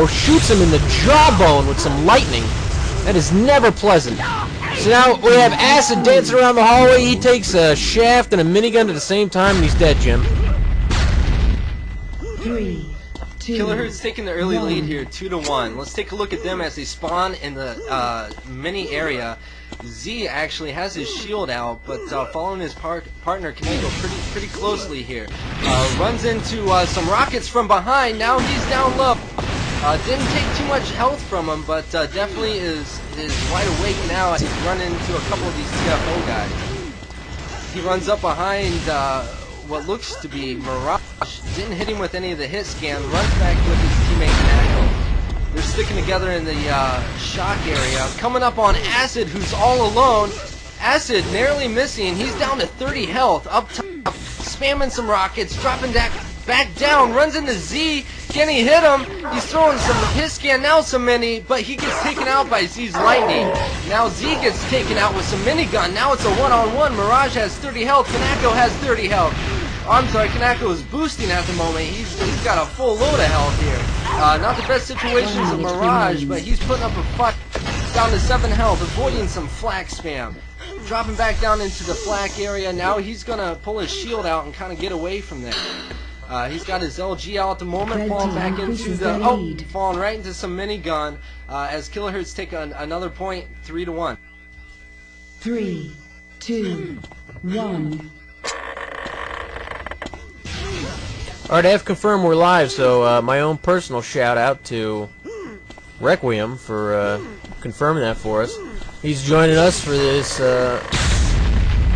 shoots him in the jawbone with some lightning. That is never pleasant. So now we have Acid dancing around the hallway. He takes a shaft and a minigun at the same time, and he's dead, Jim. 3, 2, Kilohertz taking the early lead here, 2-1. Let's take a look at them as they spawn in the mini area. Z actually has his shield out, but following his partner Kaneko pretty closely here. Runs into some rockets from behind. Now he's down low. Didn't take too much health from him, but definitely is wide awake now as he's running into a couple of these TFO guys. He runs up behind what looks to be Mirage. Didn't hit him with any of the hit scan. Runs back with his teammate Kaneko. They're sticking together in the shock area. Coming up on Acid, who's all alone. Acid narrowly missing. He's down to 30 health. Up top, spamming some rockets, dropping back down. Runs into Z. Can he hit him? He's throwing some hit scan, now some mini, but he gets taken out by Z's lightning. Now Z gets taken out with some minigun. Now it's a one-on-one. Mirage has 30 health. Kaneko has 30 health. I'm sorry, Kaneko is boosting at the moment. He's got a full load of health here. Not the best situations of Mirage, but he's putting up a fight. Down to 7 health, avoiding some flak spam. Dropping back down into the flak area. Now he's going to pull his shield out and kind of get away from there. He's got his LG out at the moment, falling back into the... falling right into some minigun as Kilohertz take another point, 3-1. 3, 2, 1. Alright, I have confirmed we're live, so my own personal shout out to Requiem for confirming that for us. He's joining us for this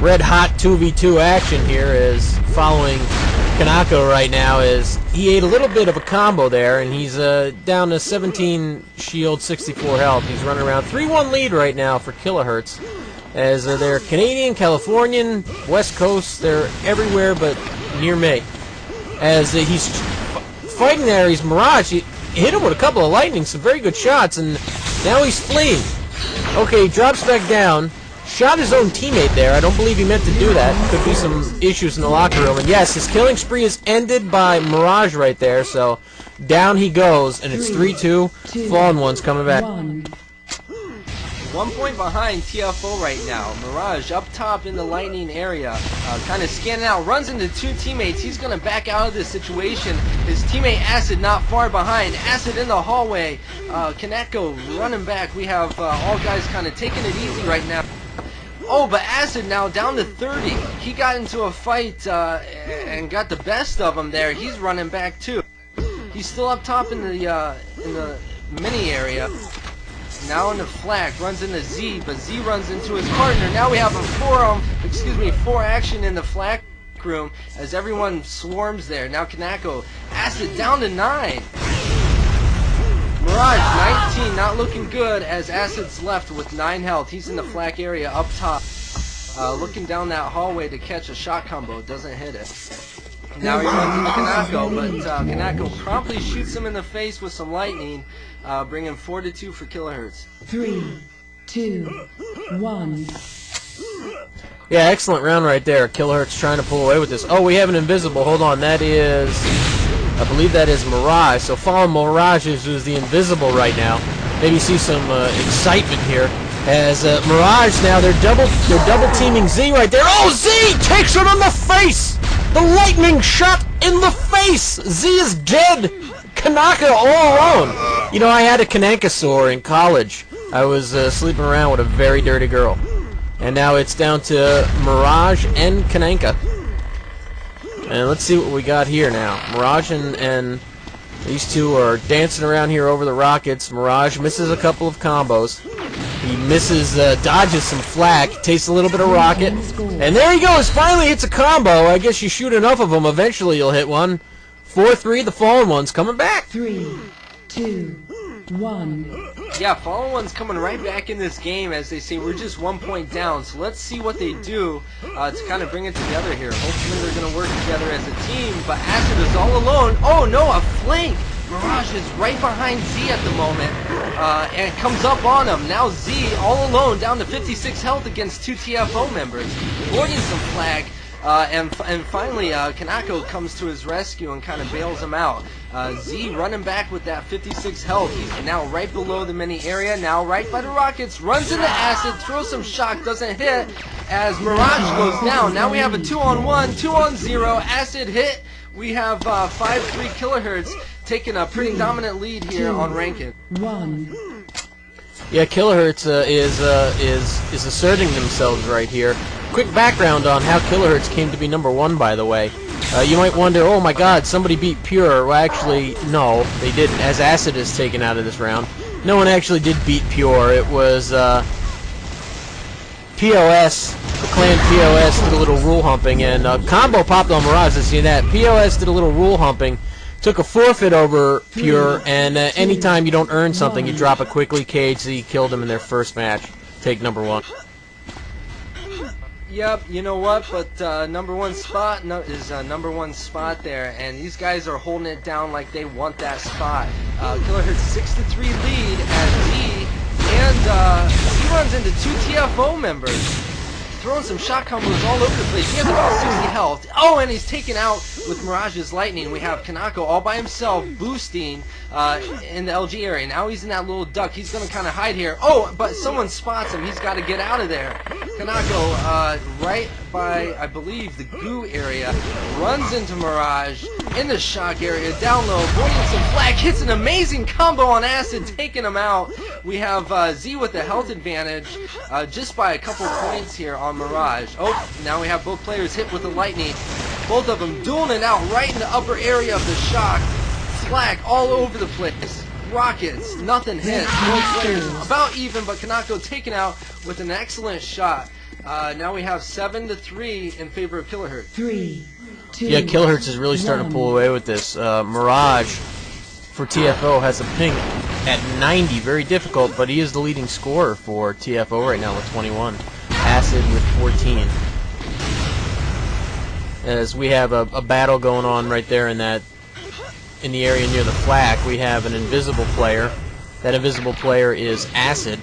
red hot 2v2 action here, as following Kaneko right now is he ate a little bit of a combo there, and he's down to 17 shield, 64 health. He's running around 3-1 lead right now for Kilohertz, as they're Canadian, Californian, West Coast, they're everywhere but near me. As he's fighting there, he's Mirage. He hit him with a couple of lightning, some very good shots, and now he's fleeing. Okay, he drops back down. Shot his own teammate there. I don't believe he meant to do that. Could be some issues in the locker room. And yes, his killing spree is ended by Mirage right there. So down he goes, and it's 3-2. Fallen One's coming back. 1 point behind TFO right now. Mirage up top in the lightning area, kind of scanning out, runs into 2 teammates. He's going to back out of this situation. His teammate Acid not far behind. Acid in the hallway. Kaneko running back. We have all guys kind of taking it easy right now. Oh, but Acid now down to 30. He got into a fight and got the best of him there. He's running back too. He's still up top in the mini area. Now in the flak, runs into Z, but Z runs into his partner. Now we have a 4 action in the flak room as everyone swarms there. Now Kaneko, Acid down to 9. Mirage 19, not looking good as Acid's left with 9 health. He's in the flak area up top, looking down that hallway to catch a shot combo. Doesn't hit it. Now he runs into Kaneko, but Kaneko promptly shoots him in the face with some lightning, bringing 4-2 for Kilohertz. 3, 2, 1. Yeah, excellent round right there. Kilohertz trying to pull away with this. Oh, we have an invisible. Hold on, that is... I believe that is Mirage. So Fallen Mirage is the invisible right now. Maybe see some excitement here. As Mirage now, they're double teaming Z right there. Oh, Z takes him in the face! The lightning shot in the face! Z is dead! Kaneko all alone! You know, I had a Kanekasaur in college. I was sleeping around with a very dirty girl. And now it's down to Mirage and Kaneko. And let's see what we got here now. Mirage and these two are dancing around here over the rockets. Mirage misses a couple of combos. He misses, dodges some flak, tastes a little bit of rocket. And there he goes, finally hits a combo. I guess you shoot enough of them, eventually you'll hit one. 4-3, the Fallen One's coming back. 3, 2, 1. Yeah, Fallen One's coming right back in this game. As they say, we're just 1 point down. So let's see what they do to kind of bring it together here. Hopefully they're going to work together as a team. But Acid is all alone. Oh no, a flank! Mirage is right behind Z at the moment, and comes up on him. Now Z, all alone, down to 56 health against 2 TFO members. Avoiding some flag. And finally, Kanako comes to his rescue and kind of bails him out. Z running back with that 56 health. He's now right below the mini area, now right by the rockets, runs into acid, throws some shock, doesn't hit as Mirage goes down. Now we have a 2-on-1, 2-on-0, acid hit. We have 5-3 kilohertz taking a pretty dominant lead here on Rankin. 1. Yeah, kilohertz is asserting themselves right here. Quick background on how kilohertz came to be #1, by the way. You might wonder, oh my god, somebody beat Pure. Well, actually, no, they didn't, as Acid is taken out of this round. No one actually did beat Pure. It was POS, the clan POS did a little rule humping, and Combo popped on Mirage. Let's see that. POS did a little rule humping, took a forfeit over Pure, and anytime you don't earn something, you drop it quickly. KHZ killed him in their first match. Take #1. Yep, you know what? But #1 spot is #1 spot there, and these guys are holding it down like they want that spot. Kilohertz 6-3 lead as Z, and he runs into 2 TFO members, throwing some shot combos all over the place. He has about 60 health. Oh, and he's taken out with Mirage's lightning. We have Kanako all by himself boosting in the LG area. Now he's in that little duck. He's going to kind of hide here. Oh, but someone spots him. He's got to get out of there. Kanako, right by, I believe, the goo area, runs into Mirage in the shock area, down low, avoiding some flag, hits an amazing combo on Acid, taking him out. We have Z with the health advantage just by a couple points here on Mirage. Oh, now we have both players hit with the lightning. Both of them dueling it out right in the upper area of the shock. Flag all over the place. Rockets, nothing hit. Both players about even, but Kanako taken out with an excellent shot. Now we have 7-3 in favor of Kilohertz. 3, 2. Yeah, Kilohertz is really starting to pull away with this. Mirage for TFO has a ping at 90, very difficult, but he is the leading scorer for TFO right now with 21. Acid with 14. As we have a battle going on right there in the area near the flak, we have an invisible player. That invisible player is Acid.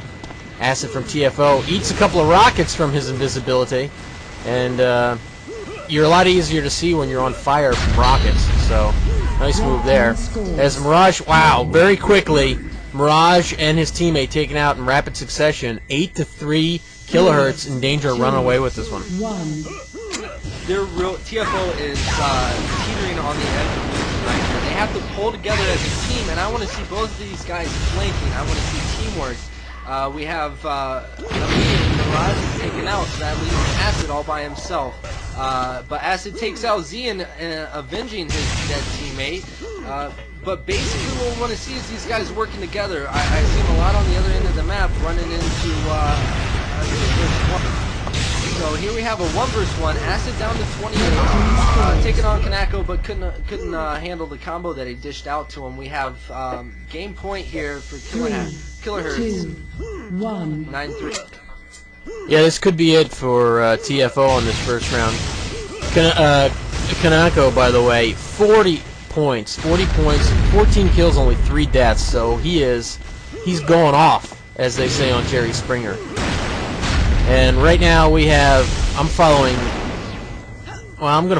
Acid from TFO eats a couple of rockets from his invisibility, and you're a lot easier to see when you're on fire from rockets. So nice move there. As Mirage, wow, very quickly, Mirage and his teammate taken out in rapid succession. 8-3 kilohertz in danger of running away with this one. Their real TFO is teetering on the edge of losing right here. They have to pull together as a team, and I want to see both of these guys flanking. I want to see teamwork. We have Mirage is taken out, so that leaves Acid all by himself. But Acid takes out Z and avenging his dead teammate. But basically what we want to see is these guys working together. I see them a lot on the other end of the map running into so here we have a 1-versus-1. Acid down to 28, taking on Kanako, but couldn't handle the combo that he dished out to him. We have game point here for Kilohertz. 9-3. Yeah, this could be it for TFO on this first round. Kanako, by the way, 40 points, 14 kills, only 3 deaths. So he's going off, as they say on Jerry Springer. And right now we have, I'm going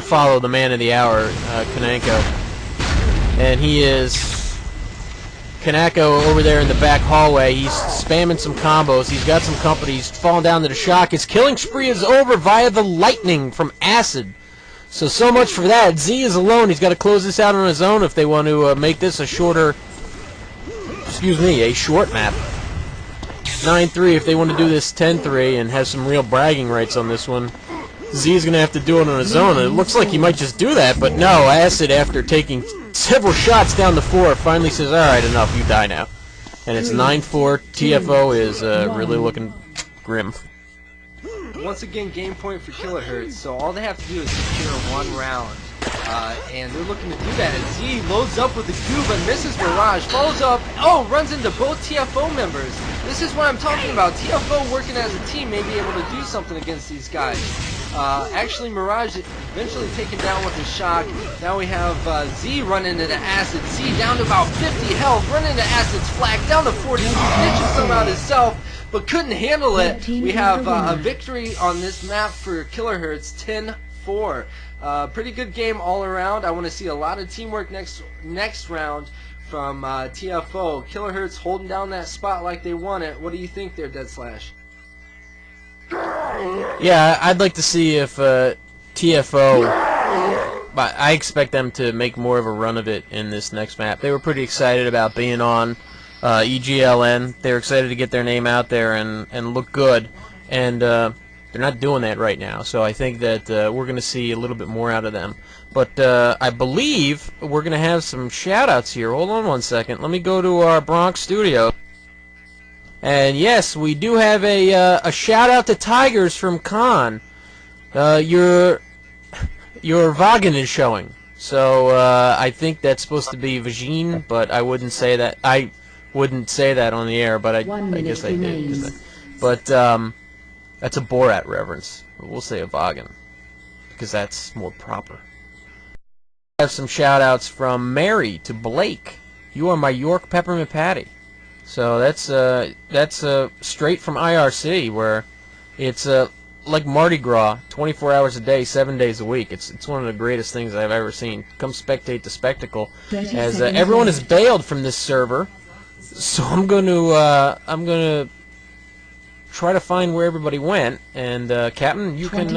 to follow the man of the hour, Kanako. And he is, Kanako over there in the back hallway. He's spamming some combos. He's got some company. He's falling down to the shock. His killing spree is over via the lightning from Acid. So much for that. Z is alone. He's got to close this out on his own if they want to make this a short map. 9-3 if they want to do this 10-3 and have some real bragging rights on this one. Z is going to have to do it on his own, and it looks like he might just do that, but no, Acid, after taking several shots down the 4, finally says, alright, enough, you die now. And it's 9-4. TFO is really looking grim. Once again, game point for Kilohertz, so all they have to do is secure 1 round. And they're looking to do that. Z loads up with the goo, but misses Mirage. Follows up. Oh, runs into both TFO members. This is what I'm talking about. TFO working as a team may be able to do something against these guys. Actually, Mirage eventually taken down with a shock. Now we have Z running into Acid. Z down to about 50 health. Running into Acid's flag. Down to 40. Snitches some out himself, but couldn't handle it. We have a victory on this map for Kilohertz, 10-4. UT2k4. Pretty good game all around. I want to see a lot of teamwork next round from TFO. Kilohertz holding down that spot like they want it. What do you think there, Deadslash? Yeah, I'd like to see if TFO. But I expect them to make more of a run of it in this next map. They were pretty excited about being on EGLN. They were excited to get their name out there and look good. And they're not doing that right now. So I think that we're going to see a little bit more out of them. But I believe we're going to have some shout-outs here. Hold on one second. Let me go to our Bronx studio. And yes, we do have a shout-out to Tigers from Khan. Your Vagan is showing, so I think that's supposed to be Vagine, but I wouldn't say that. I wouldn't say that on the air, but I guess I did. But that's a Borat reference. We'll say a Vagan because that's more proper. I have some shout-outs from Mary to Blake. You are my York Peppermint Patty. So that's straight from IRC, where it's like Mardi Gras, 24 hours a day, 7 days a week. It's one of the greatest things I've ever seen. Come spectate the spectacle, as everyone is bailed from this server. So I'm going to try to find where everybody went. And Captain, you can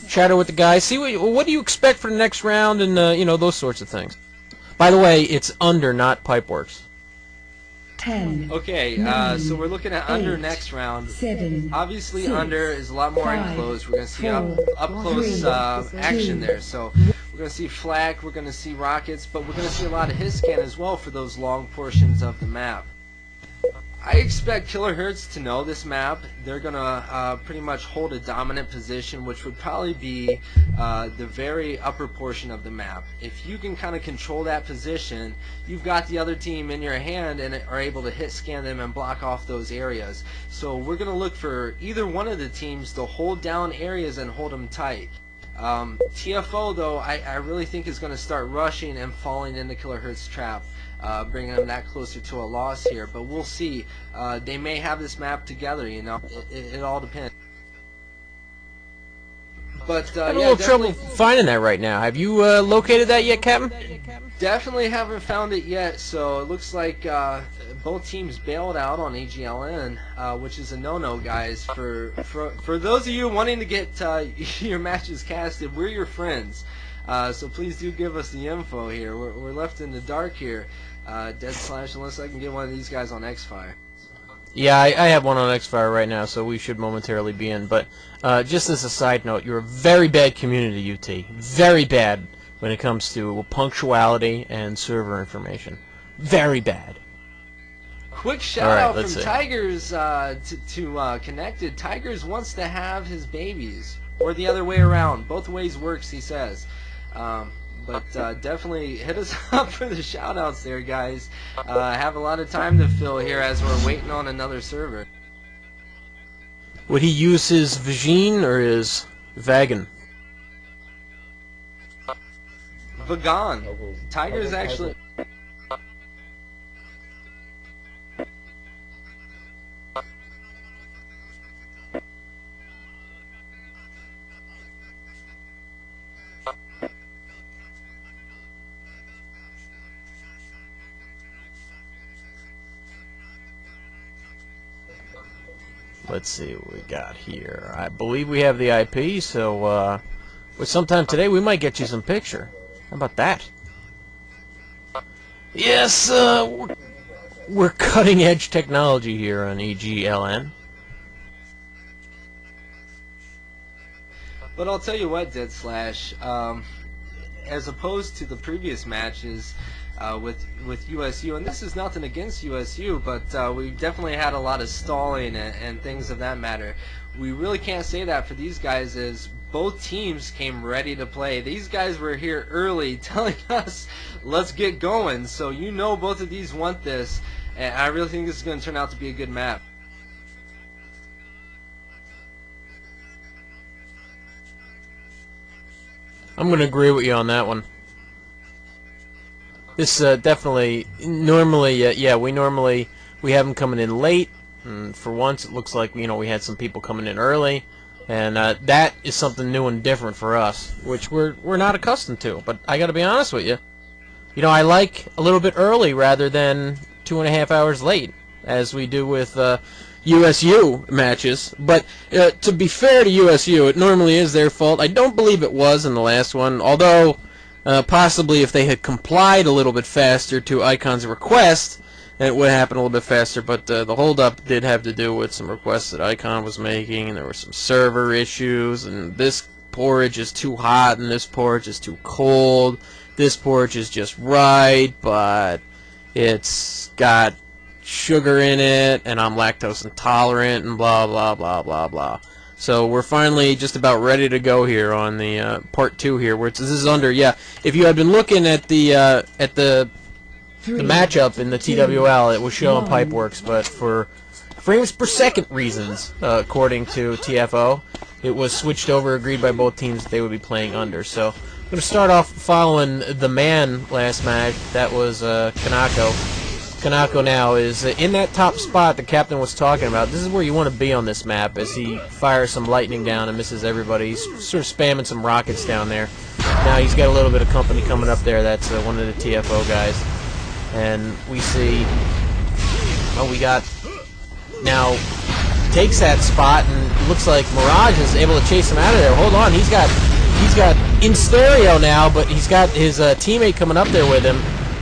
chatter with the guys. See what do you expect for the next round, and you know, those sorts of things. By the way, it's under, not Pipeworks. 10. Okay, so we're looking at under next round. 7. Obviously, 6, under is a lot more 5, enclosed. We're going to see up close action there. So we're going to see flak, we're going to see rockets, but we're going to see a lot of his scan as well for those long portions of the map. I expect Kilohertz to know this map. They're going to pretty much hold a dominant position, which would probably be the very upper portion of the map. If you can kind of control that position, you've got the other team in your hand and are able to hit scan them and block off those areas. So we're going to look for either one of the teams to hold down areas and hold them tight. TFO, though, I really think is going to start rushing and falling into Kilohertz trap. Bringing them that closer to a loss here, but we'll see. They may have this map together, you know. It all depends. But I have a little trouble finding that right now. Have you located that yet, Captain? Definitely haven't found it yet. So it looks like both teams bailed out on EGLN, which is a no-no, guys. For those of you wanting to get your matches casted, we're your friends. So please do give us the info here. We're left in the dark here. Deadslash, unless I can get one of these guys on X-Fire. Yeah, I have one on X-Fire right now, so we should momentarily be in. But just as a side note, you're a very bad community, UT. Very bad when it comes to punctuality and server information. Very bad. Quick shout out from see. Tigers to Connected. Tigers wants to have his babies, or the other way around. Both ways works, he says. But definitely hit us up for the shoutouts there, guys. Have a lot of time to fill here as we're waiting on another server. Would he use his Vagine or his Vagan? Vagan. Tigers actually... Let's see what we got here. I believe we have the IP, so sometime today we might get you some picture. How about that? Yes, we're cutting edge technology here on EGLN. But I'll tell you what, Deadslash, as opposed to the previous matches with USU, and this is nothing against USU, but we've definitely had a lot of stalling and things of that matter. We really can't say that for these guys, as both teams came ready to play. These guys were here early telling us, let's get going. So you know both of these want this, and I really think this is going to turn out to be a good map. I'm going to agree with you on that one. This definitely, normally, yeah, we have them coming in late, and for once it looks like, you know, we had some people coming in early, And that is something new and different for us, which we're not accustomed to. But I got to be honest with you. You know, I like a little bit early rather than 2.5 hours late, as we do with USU matches. But to be fair to USU, it normally is their fault. I don't believe it was in the last one, although possibly if they had complied a little bit faster to Icon's request, it would happen a little bit faster. But the holdup did have to do with some requests that Icon was making, and there were some server issues, and this porridge is too hot, and this porridge is too cold. This porridge is just right, but it's got sugar in it, and I'm lactose intolerant, and blah blah blah blah blah. So we're finally just about ready to go here on the part 2 here, where this is under. Yeah, if you had been looking at the matchup in the TWL, it was showing Pipeworks, but for frames per second reasons, according to TFO, it was switched over, agreed by both teams that they would be playing under. So I'm going to start off following the man last match. That was Kanako. Kanako now is in that top spot the captain was talking about. This is where you want to be on this map, as he fires some lightning down and misses everybody. He's sort of spamming some rockets down there. Now he's got a little bit of company coming up there. That's one of the TFO guys. And we see, oh, we got, now takes that spot, and it looks like Mirage is able to chase him out of there. Hold on, he's got in stereo now, but he's got his teammate coming up there with him.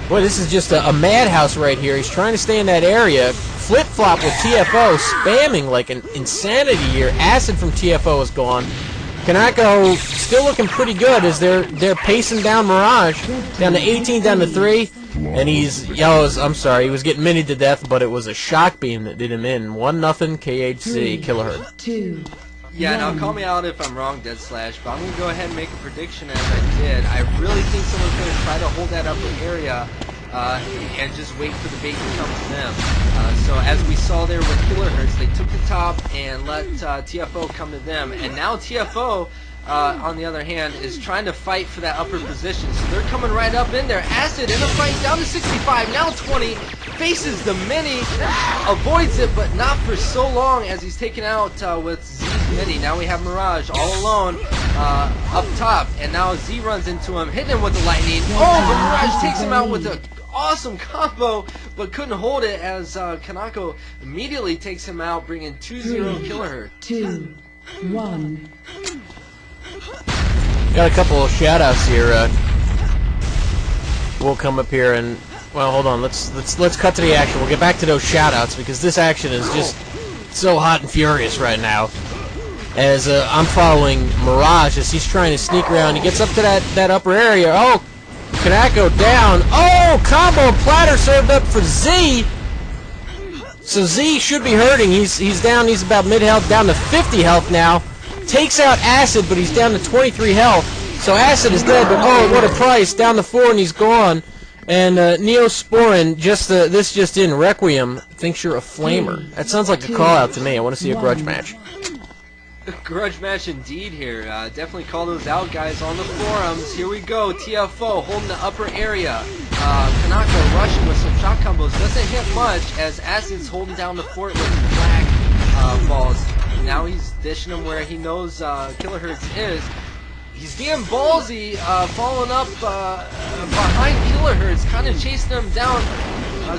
Boy, this is just a madhouse right here. He's trying to stay in that area. Flip-flop with TFO, spamming like an insanity here. Acid from TFO is gone. Kanako still looking pretty good as they're pacing down Mirage. Down to 18, down to 3. And I'm sorry, he was getting minied to death, but it was a shock beam that did him in. 1-0 KHC, Kilohertz. 2. Yeah, now call me out if I'm wrong, Deadslash, but I'm going to go ahead and make a prediction as I did. I really think someone's going to try to hold that upper area and just wait for the bait to come to them. So as we saw there with Kilohertz, they took the top and let TFO come to them. And now TFO, on the other hand, is trying to fight for that upper position. So they're coming right up in there. Acid in a fight down to 65, now 20. Faces the mini, avoids it, but not for so long as he's taken out with Z's mini. Now we have Mirage all alone up top, and now Z runs into him, hitting him with the lightning. Oh, but Mirage takes him out with an awesome combo, but couldn't hold it as Kanako immediately takes him out, bringing 2-0 Kilohertz. 2, 1. Got a couple of shout-outs here. We'll come up here and, well, hold on. Let's cut to the action. We'll get back to those shout-outs because this action is just so hot and furious right now. As I'm following Mirage as he's trying to sneak around. He gets up to that upper area. Oh, Kanako down. Oh, combo platter served up for Z. So Z should be hurting. He's down. He's about mid-health, down to 50 health now. Takes out Acid, but he's down to 23 health. So Acid is dead, but oh, what a price. Down to 4 and he's gone. And Neosporin, this just in, Requiem thinks you're a flamer. That sounds like a call-out to me. I want to see a grudge match. Grudge match indeed here. Definitely call those out, guys, on the forums. Here we go. TFO holding the upper area. Kanako rushing with some shot combos. Doesn't hit much as Acid's holding down the fort with black balls. Now he's dishing him where he knows Kilohertz is. He's being ballsy, following up behind Kilohertz, kind of chasing him down.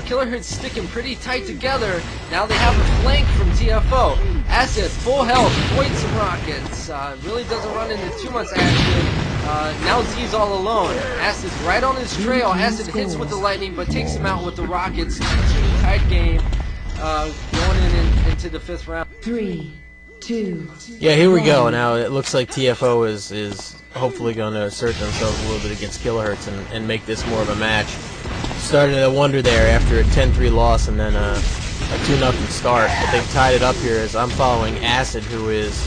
Kilohertz sticking pretty tight together. Now they have a flank from TFO. Acid, full health, avoids some rockets. Really doesn't run into too much action. Now Z's all alone. Acid's right on his trail. Acid hits with the lightning, but takes him out with the rockets. 2-2 tight game. Going into the 5th round. 3, 2. Yeah, here we go. Now it looks like TFO is hopefully going to assert themselves a little bit against Kilohertz and make this more of a match. Started to wonder there after a 10-3 loss and then a 2-0 start, but they've tied it up here as I'm following Acid, who is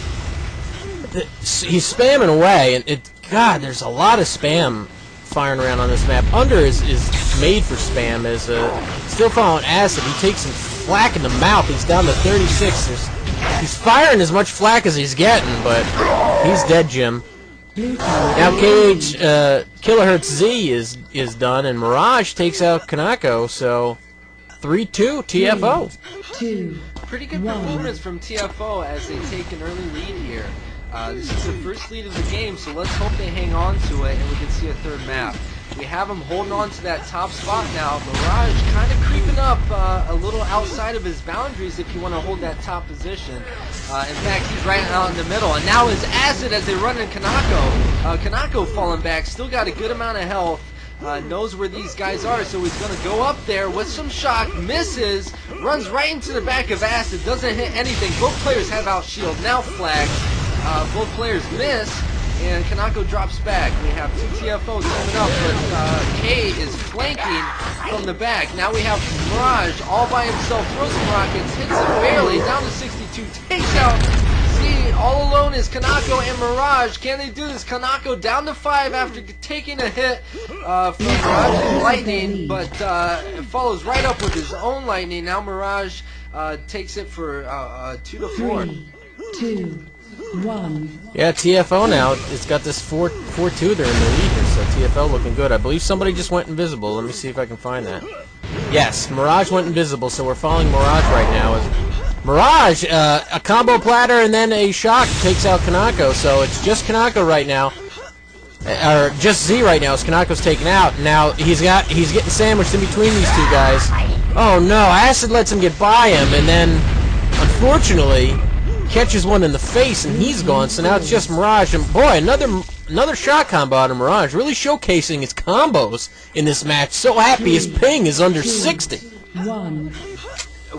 he's spamming away, and God, there's a lot of spam firing around on this map. Under is made for spam. As still following Acid, he takes some flak in the mouth. He's down to 36. He's firing as much flak as he's getting, but he's dead, Jim. Now Kilohertz Z is done, and Mirage takes out Kanako, so 3-2 TFO. 2. Pretty good performance from TFO as they take an early lead here. This is the first lead of the game, so let's hope they hang on to it and we can see a third map. We have him holding on to that top spot now. Mirage kind of creeping up a little outside of his boundaries if you want to hold that top position. In fact, he's right out in the middle. And now is Acid as they run in Kanako. Kanako falling back, still got a good amount of health. Knows where these guys are, so he's going to go up there with some shock, misses, runs right into the back of Acid, doesn't hit anything. Both players have out shield, now flagged. Both players miss, and Kanako drops back. We have two TFOs coming up, but K is flanking from the back. Now we have Mirage all by himself, throws some rockets, hits it barely, down to 62, takes out Z. All alone is Kanako and Mirage. Can they do this? Kanako down to 5 after taking a hit from Mirage's lightning, but follows right up with his own lightning. Now Mirage takes it for 2-4. 3, 2, 1. Yeah, TFO now. It's got this 4-2. They're in the lead here, so TFO looking good. I believe somebody just went invisible. Let me see if I can find that. Yes, Mirage went invisible, so we're following Mirage right now. Mirage, a combo platter and then a shock takes out Kanako, so it's just Kanako right now. Or just Z right now as Kanako's taken out. Now he's getting sandwiched in between these two guys. Oh no, Acid lets him get by him, and then unfortunately catches one in the face and he's gone, so now it's just Mirage. And boy, another shot combo out of Mirage, really showcasing his combos in this match. So happy his ping is under 60. 1.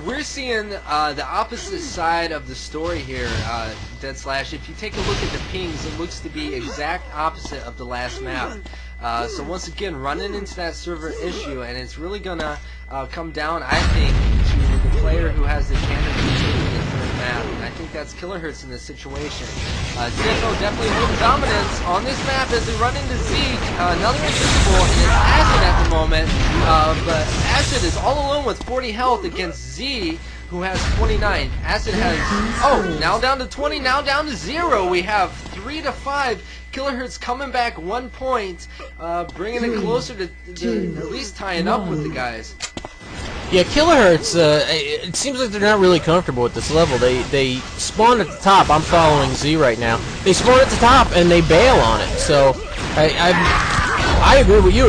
We're seeing the opposite side of the story here, Deadslash. If you take a look at the pings, it looks to be exact opposite of the last map. So once again, running into that server issue, and it's really gonna come down, I think, to the player who has the advantage of taking the third map, and I think that's Kilohertz in this situation. TFO definitely holding dominance on this map as they run into Z. Another invisible, and it's Acid at the moment, but Acid is all alone with 40 health against Z, who has 29. Acid has, now down to 20, now down to 0. We have 3-5. Kilohertz coming back 1 point, bringing it closer to at least tying up with the guys. Yeah, Kilohertz, it seems like they're not really comfortable at this level. They spawn at the top. I'm following Z right now. They spawn at the top and they bail on it. So I agree with you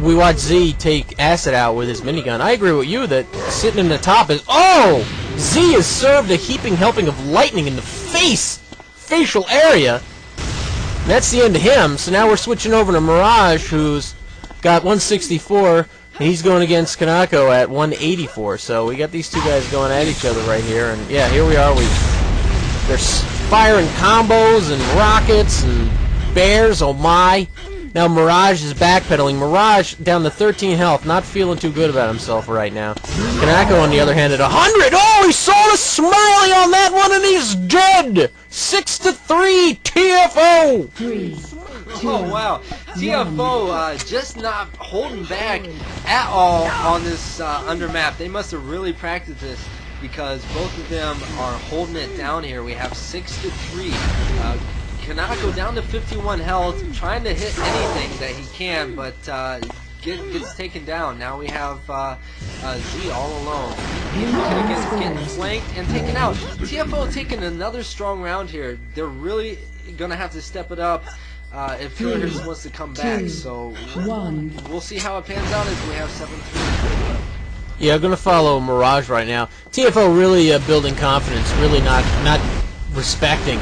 we watch Z take Acid out with his minigun. I agree with you that sitting in the top is Z has served a heaping helping of lightning in the facial area. And that's the end of him. So now we're switching over to Mirage, who's got 164. And he's going against Kanako at 184, so we got these two guys going at each other right here, and yeah, here we are. They're firing combos and rockets and bears. Oh my! Now Mirage is backpedaling. Mirage down to 13 health, not feeling too good about himself right now. Kanako on the other hand at 100. Oh, he saw a smiley on that one, and he's dead. 6-3, TFO. 3. Oh wow, TFO just not holding back at all on this undermap. They must have really practiced this because both of them are holding it down here. We have 6-3. Kanako down to 51 health, trying to hit anything that he can, but gets taken down. Now we have Z all alone. Getting flanked and taken out. TFO taking another strong round here. They're really gonna have to step it up if Kilohertz wants to come back. So we'll see how it pans out as we have 7-3. Yeah, I'm gonna follow Mirage right now. TFO really building confidence, really not respecting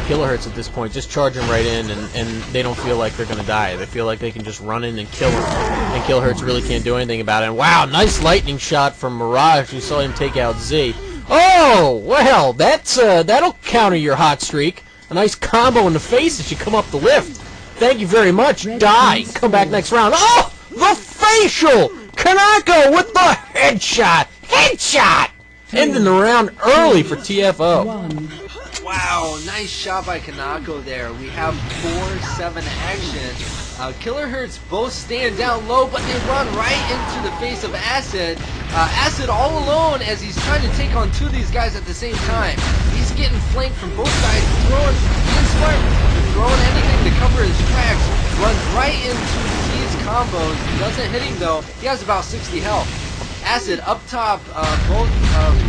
Kilohertz at this point, just charging right in, and they don't feel like they're gonna die. They feel like they can just run in and kill him, and Kilohertz really can't do anything about it. And wow, nice lightning shot from Mirage. We saw him take out Z. Oh well, that'll counter your hot streak. A nice combo in the face as you come up the lift. Thank you very much. Die. Come back next round. Oh, the facial. Kanako with the headshot. Headshot. Ending the round early for TFO. Wow, nice shot by Kanako there. We have 4-7 action. Kilohertz both stand down low, but they run right into the face of Acid. Acid all alone as he's trying to take on two of these guys at the same time. He's getting flanked from both sides, being smart, throwing anything to cover his tracks. Runs right into these combos. Doesn't hit him though. He has about 60 health. Acid up top, both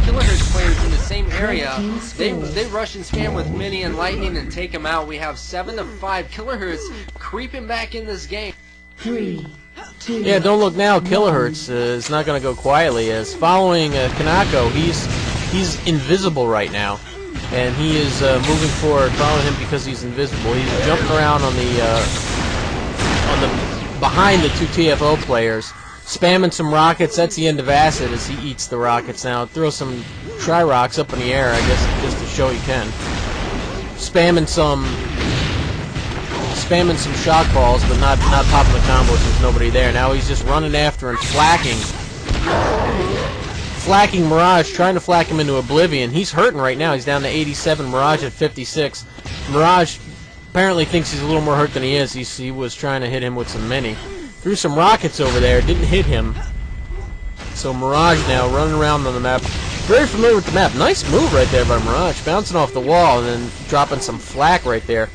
Kilohertz players in the same area. They rush and spam with Mini and Lightning and take him out. We have 7 to 5 Kilohertz creeping back in this game. 3, 2. Yeah, don't look now. Kilohertz is not going to go quietly. As following Kanako, he's invisible right now, and he is moving forward, following him because he's invisible. He's jumping around on the behind the 2 TFO players, spamming some rockets. That's the end of Acid as he eats the rockets now. Throw some tri-rocks up in the air, I guess, just to show he can. Spamming some shock balls, but not popping the combos. There's nobody there. Now he's just running after and flacking Mirage, trying to flack him into oblivion. He's hurting right now. He's down to 87. Mirage at 56. Mirage apparently thinks he's a little more hurt than he is. He was trying to hit him with some Mini. Threw some rockets over there. Didn't hit him. So Mirage now running around on the map. Very familiar with the map. Nice move right there by Mirage. Bouncing off the wall and then dropping some flak right there.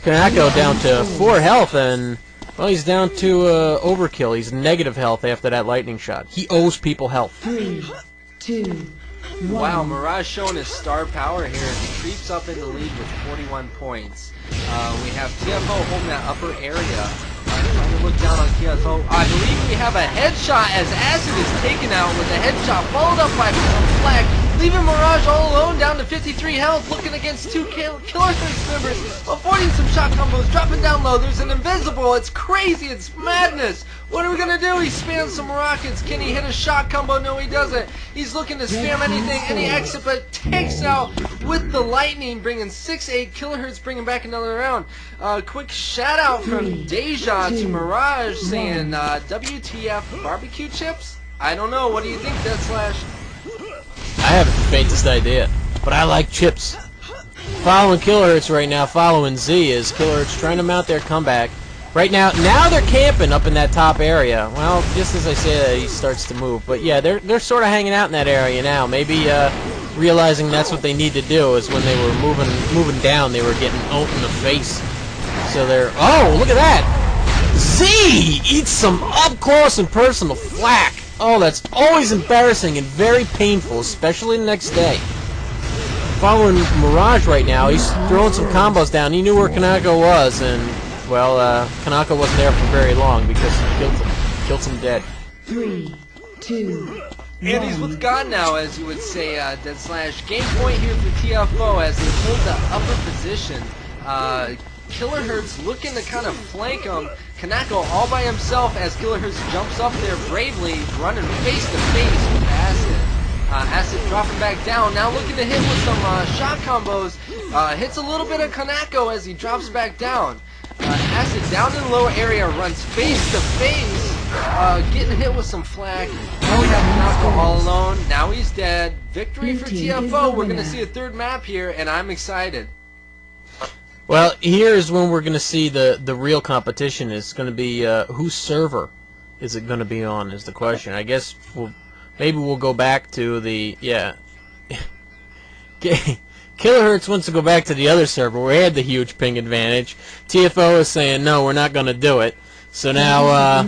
Kanako down to 4 health, and well, he's down to overkill. He's negative health after that lightning shot. He owes people health. 3, 2, 1. Wow, Mirage showing his star power here as he creeps up in the lead with 41 points. We have TFO holding that upper area. Trying to look down on TFO. I believe we have a headshot as Acid is taken out with a headshot followed up by some flak, leaving Mirage all alone down to 53 health, looking against 2 Kilohertz members, avoiding some shot combos, dropping down low. There's an invisible. It's crazy. It's madness. What are we going to do? He spams some rockets. Can he hit a shot combo? No, he doesn't. He's looking to spam anything, any exit, but takes out with the lightning, bringing 6-8 Kilohertz, bringing back another round. Quick shout out from Deja to Mirage saying, WTF barbecue chips? I don't know. What do you think, Deadslash? I haven't the faintest idea, but I like chips. Following Kilohertz right now, following Z, is Kilohertz trying to mount their comeback. Right now they're camping up in that top area. Well, just as I say that, he starts to move. But yeah, they're sort of hanging out in that area now. Maybe realizing that's what they need to do is when they were moving down, they were getting owned in the face. So they're, oh, look at that! Z eats some up close and personal flak. Oh, that's always embarrassing and very painful, especially the next day. Following Mirage right now, he's throwing some combos down. He knew where Kanako was, and well, Kanako wasn't there for very long because he killed him dead. 3, 2, And he's with God now, as you would say, Deadslash. Game point here for TFO as they hold the upper position. Kilohertz looking to kind of flank him. Kanako all by himself as Kilohertz jumps up there bravely, running face to face with Acid. Acid dropping back down, now looking to hit with some shot combos. Hits a little bit of Kanako as he drops back down. Acid down in the lower area, runs face to face, getting hit with some flak. Now we have Kanako all alone. Now he's dead. Victory for TFO. We're going to see a third map here, and I'm excited. Well, here's when we're going to see the real competition. It's going to be whose server is it going to be on is the question. I guess maybe we'll go back to the, yeah. Kilohertz wants to go back to the other server where he had the huge ping advantage. TFO is saying, no, we're not going to do it. So now,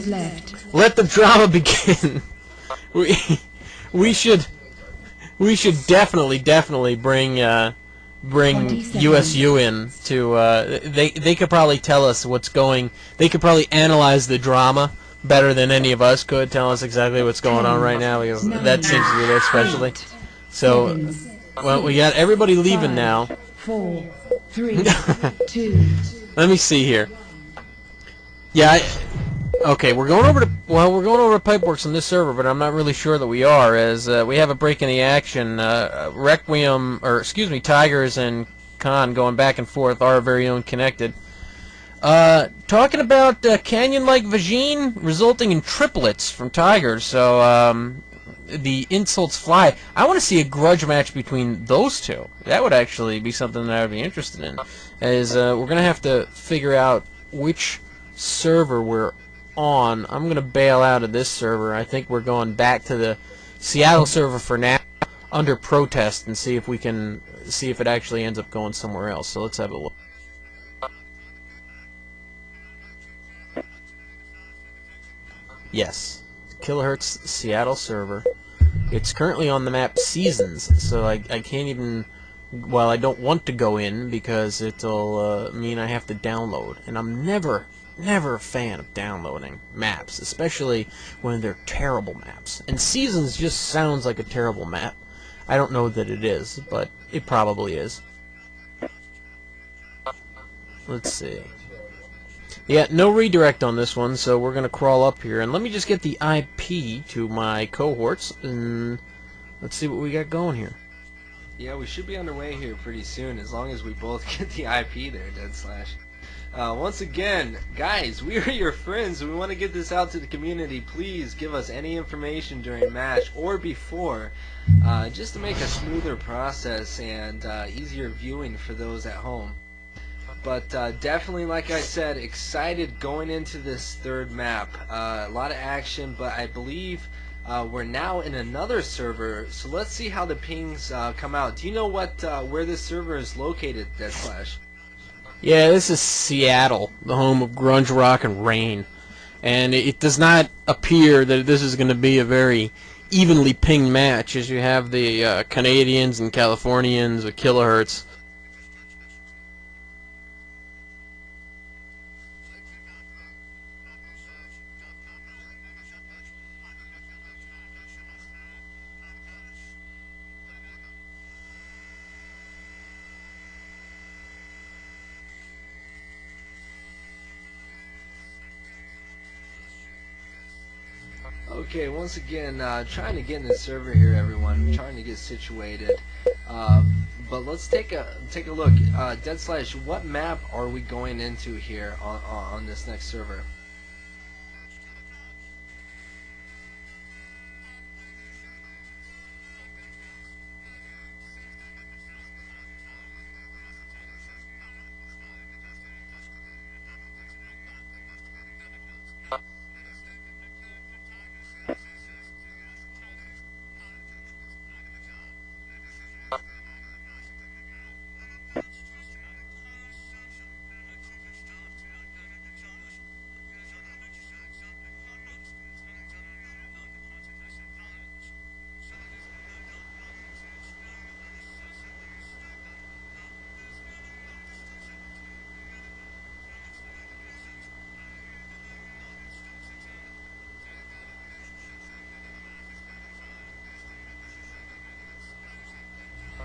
let the drama begin. We should definitely bring USU in to they could probably tell us what's going. They could probably analyze the drama better than any of us could. Tell us exactly what's going on right now. That seems to be their specialty. So, well, we got everybody leaving now. 4, 3, 2. Let me see here. Yeah. Okay, we're going over to Pipeworks on this server, but I'm not really sure that we are, as we have a break in the action. Requiem, or excuse me, Tigers and Khan going back and forth, our very own connected. Talking about Canyon-like Vagine resulting in triplets from Tigers, so the insults fly. I want to see a grudge match between those two. That would actually be something that I would be interested in, as we're going to have to figure out which server we're on. I'm going to bail out of this server. I think we're going back to the Seattle server for now under protest and see if we can see if it actually ends up going somewhere else. So let's have a look. Yes, Kilohertz Seattle server. It's currently on the map Seasons, so I can't even, well, I don't want to go in because it'll mean I have to download, and I'm never a fan of downloading maps, especially when they're terrible maps. And Seasons just sounds like a terrible map. I don't know that it is, but it probably is. Let's see. Yeah, no redirect on this one, so we're going to crawl up here. And let me just get the IP to my cohorts, and let's see what we got going here. Yeah, we should be underway here pretty soon, as long as we both get the IP there, Deadslash. Once again, guys, we are your friends. We want to get this out to the community. Please give us any information during match or before, just to make a smoother process and easier viewing for those at home. But definitely, like I said, excited going into this third map. A lot of action, but I believe we're now in another server. So let's see how the pings come out. Do you know what where this server is located, Deadslash? Yeah, this is Seattle, the home of grunge rock and rain. And it does not appear that this is going to be a very evenly pinged match, as you have the Canadians and Californians with kilohertz. Okay, once again, trying to get in the server here, everyone. Trying to get situated. But let's take a look. Deadslash, what map are we going into here on this next server?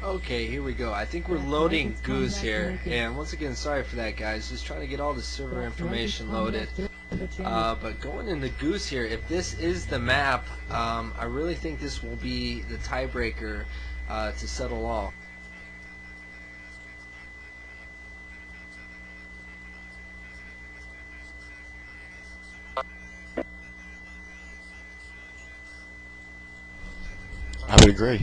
Okay, here we go. I think we're loading Goose here, and once again, sorry for that, guys. Just trying to get all the server information loaded. But going into Goose here, if this is the map, I really think this will be the tiebreaker to settle all. I would agree.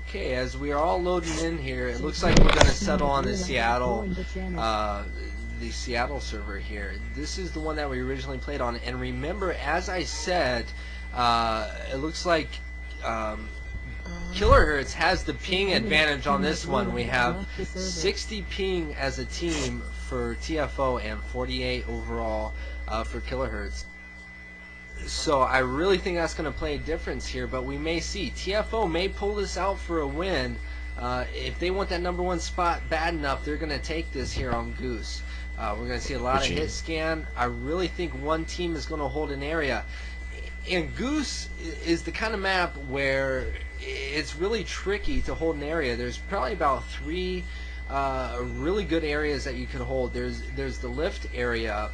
Okay, as we are all loading in here, it looks like we're going to settle on the Seattle server here. This is the one that we originally played on, and remember, as I said, it looks like Kilohertz has the ping advantage on this one. We have 60 ping as a team for TFO and 48 overall for Kilohertz. So I really think that's going to play a difference here, but we may see. TFO may pull this out for a win. If they want that #1 spot bad enough, they're going to take this here on Goose. We're going to see a lot of hit scan. I really think one team is going to hold an area. And Goose is the kind of map where it's really tricky to hold an area. There's probably about 3 really good areas that you could hold. There's the lift area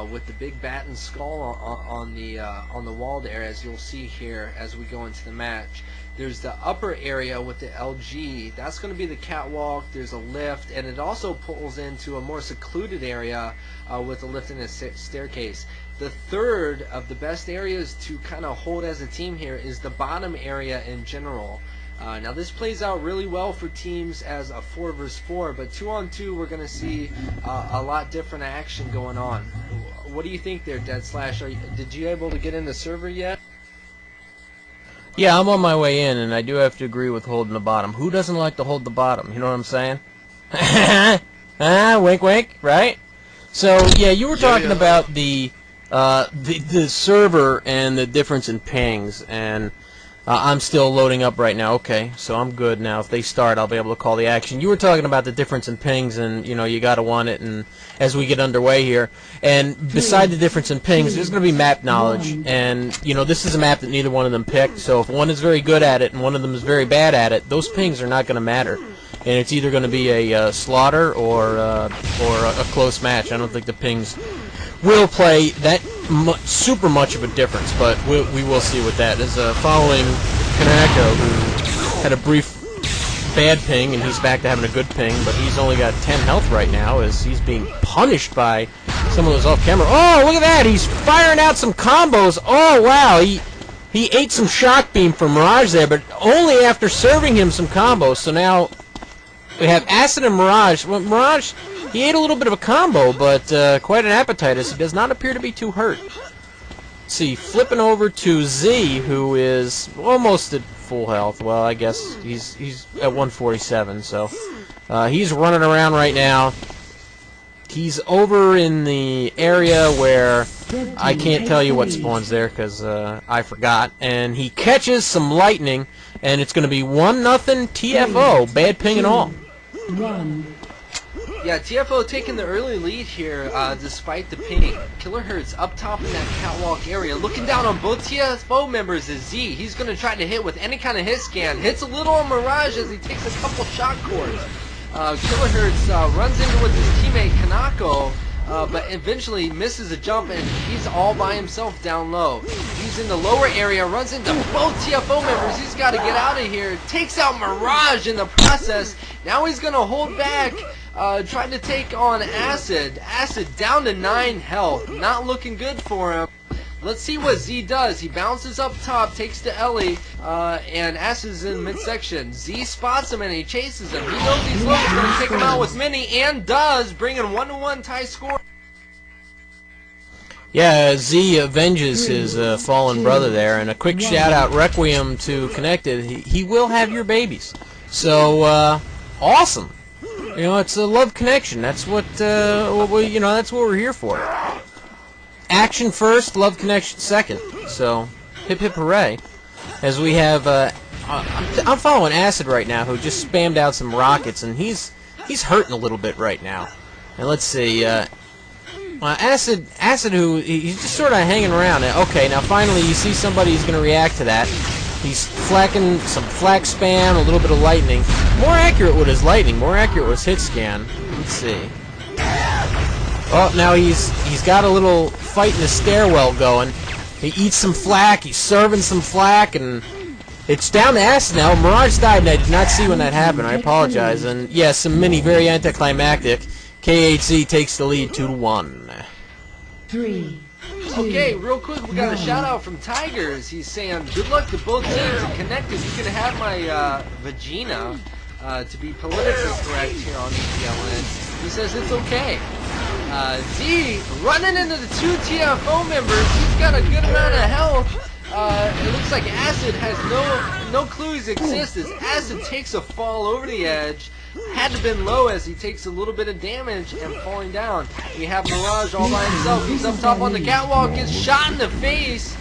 with the big bat and skull on the wall there, as you'll see here as we go into the match. There's the upper area with the LG. That's going to be the catwalk. There's a lift, and it also pulls into a more secluded area with a lift and a staircase. The third of the best areas to kind of hold as a team here is the bottom area in general. Now this plays out really well for teams as a 4 versus 4, but 2-on-2 we're going to see a lot different action going on. What do you think there, Deadslash? Did you able to get in the server yet? Yeah, I'm on my way in, and I do have to agree with holding the bottom. Who doesn't like to hold the bottom? You know what I'm saying? Wink, wink, right? So, yeah, you were talking about the server and the difference in pings, and I'm still loading up right now. Okay, so I'm good now. If they start, I'll be able to call the action. You were talking about the difference in pings, and you know you gotta want it. And as we get underway here, and beside the difference in pings, there's going to be map knowledge, and you know this is a map that neither one of them picked. So if one is very good at it and one of them is very bad at it, those pings are not going to matter, and it's either going to be a slaughter or a close match. I don't think the pings will play that super much of a difference, but we will see with that. As following Kanako, who had a brief bad ping, and he's back to having a good ping, but he's only got 10 health right now as he's being punished by someone who's off camera. Oh, look at that! He's firing out some combos. Oh, wow! He ate some shock beam from Mirage there, but only after serving him some combos. So now we have Acid and Mirage. Well, Mirage, he ate a little bit of a combo, but quite an appetite, as he does not appear to be too hurt. Let's see, flipping over to Z, who is almost at full health. Well, I guess he's at 147, so he's running around right now. He's over in the area where I can't tell you what spawns there because I forgot. And he catches some lightning, and it's going to be 1-0 TFO, bad ping and all. Yeah, TFO taking the early lead here, despite the ping. Kilohertz up top in that catwalk area, looking down on both TFO members is Z. He's going to try to hit with any kind of hit scan. Hits a little on Mirage as he takes a couple shot cords. Kilohertz runs into with his teammate Kanako, but eventually misses a jump, and he's all by himself down low. He's in the lower area, runs into both TFO members. He's got to get out of here. Takes out Mirage in the process. Now he's going to hold back. Trying to take on Acid. Acid down to 9 health. Not looking good for him. Let's see what Z does. He bounces up top, takes to Ellie, and Acid's in midsection. Z spots him and he chases him. He knows he's low. He's going to take him out with Mini, and does, bringing 1-1 tie score. Yeah, Z avenges his fallen brother there, and a quick shout-out Requiem to Connected. He will have your babies. So, awesome. You know, it's a love connection. That's what that's what we're here for. Action first, love connection second. So, hip hip hooray! As we have, I'm following Acid right now, who just spammed out some rockets, and he's hurting a little bit right now. And let's see, Acid, who he's just sort of hanging around. Okay, now finally you see somebody who's going to react to that. He's flacking some flak spam, a little bit of lightning. More accurate with his lightning, more accurate with his hit scan. Let's see. Oh, now he's got a little fight in the stairwell going. He eats some flak, he's serving some flak, and it's down to Acid now. Mirage died, and I did not see when that happened. I apologize. And yeah, some mini, very anticlimactic. KHZ takes the lead 2-1. 3. Okay, real quick, we got a shout out from Tigers. He's saying, good luck to both teams and Connected. You can have my vagina, to be politically correct here on EGLN. He says it's okay. Z running into the 2 TFO members. He's got a good amount of health. It looks like Acid has no clues exist as Acid takes a fall over the edge. Had to have been low as he takes a little bit of damage and falling down. We have Mirage all by himself. He's up top on the catwalk, gets shot in the face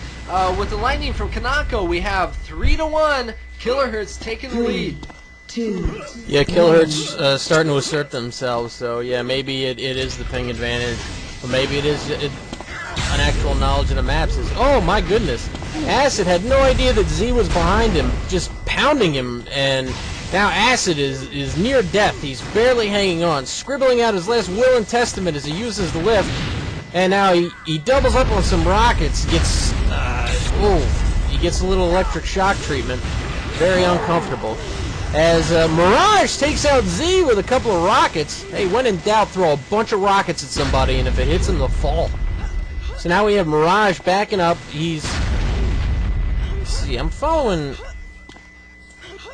with the lightning from Kanako. We have 3-1. Kilohertz taking the lead. 2. Yeah, Kilohertz starting to assert themselves. So yeah, maybe it is the ping advantage, or maybe it is an actual knowledge of the maps. Oh my goodness, Acid had no idea that Z was behind him, just pounding him, and now Acid is near death. He's barely hanging on, scribbling out his last will and testament as he uses the lift. And now he doubles up on some rockets. He gets a little electric shock treatment. Very uncomfortable. As Mirage takes out Z with a couple of rockets. Hey, when in doubt, throw a bunch of rockets at somebody, and if it hits them, they'll fall. So now we have Mirage backing up. Let's see, I'm following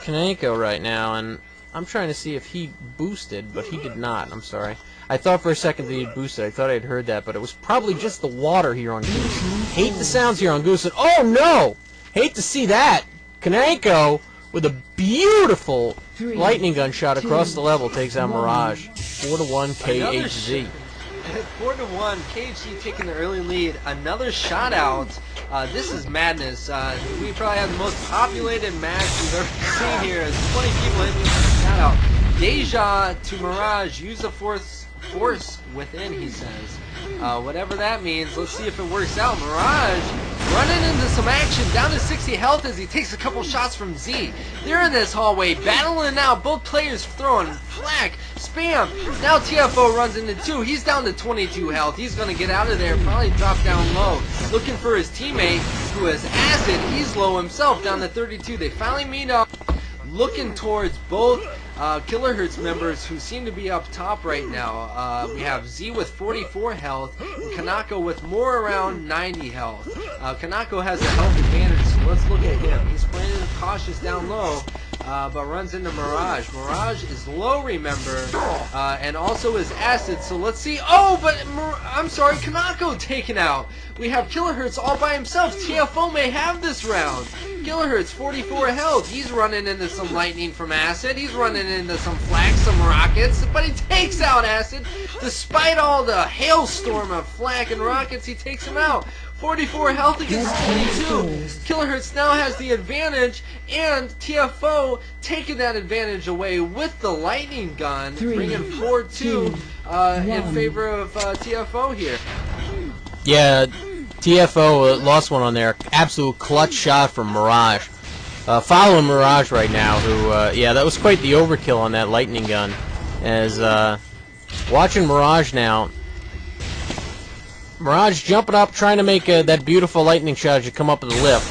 Kaneko right now, and I'm trying to see if he boosted, but he did not. I'm sorry. I thought for a second that he boosted. I thought I'd heard that, but it was probably just the water here on Goose. Hate the sounds here on Goose. Oh no! Hate to see that. Kaneko with a beautiful lightning gun shot across the level takes out Mirage. 4-1 KHZ. 4-1, KHZ taking the early lead. Another shot out. This is madness. We probably have the most populated match we've ever seen here. 20 people hitting a shot out. Deja to Mirage. Use the force within, he says. Whatever that means. Let's see if it works out. Mirage running into some action. Down to 60 health as he takes a couple shots from Z. They're in this hallway battling out. Both players throwing flak, spam. Now TFO runs into 2. He's down to 22 health. He's going to get out of there. Probably drop down low. Looking for his teammate who has acid. He's low himself, down to 32. They finally meet up. Looking towards both Kilohertz members who seem to be up top right now. We have Z with 44 health and Kanako with more around 90 health. Kanako has a health advantage, so let's look at him. He's playing cautious down low, but runs into Mirage. Mirage is low, remember, and also is acid, so let's see. Oh, but I'm sorry, Kanako taken out. We have Kilohertz all by himself. TFO may have this round. Kilohertz, 44 health. He's running into some lightning from acid. He's running into some flak, some rockets, but he takes out acid. Despite all the hailstorm of flak and rockets, he takes him out. 44 health against 22. Kilohertz now has the advantage, and TFO taking that advantage away with the lightning gun, bringing 4-2 in favor of TFO here. Yeah, TFO lost one on there. Absolute clutch shot from Mirage. Following Mirage right now, who, yeah, that was quite the overkill on that lightning gun. As, watching Mirage now, Mirage jumping up, trying to make that beautiful lightning shot as you come up with the lift.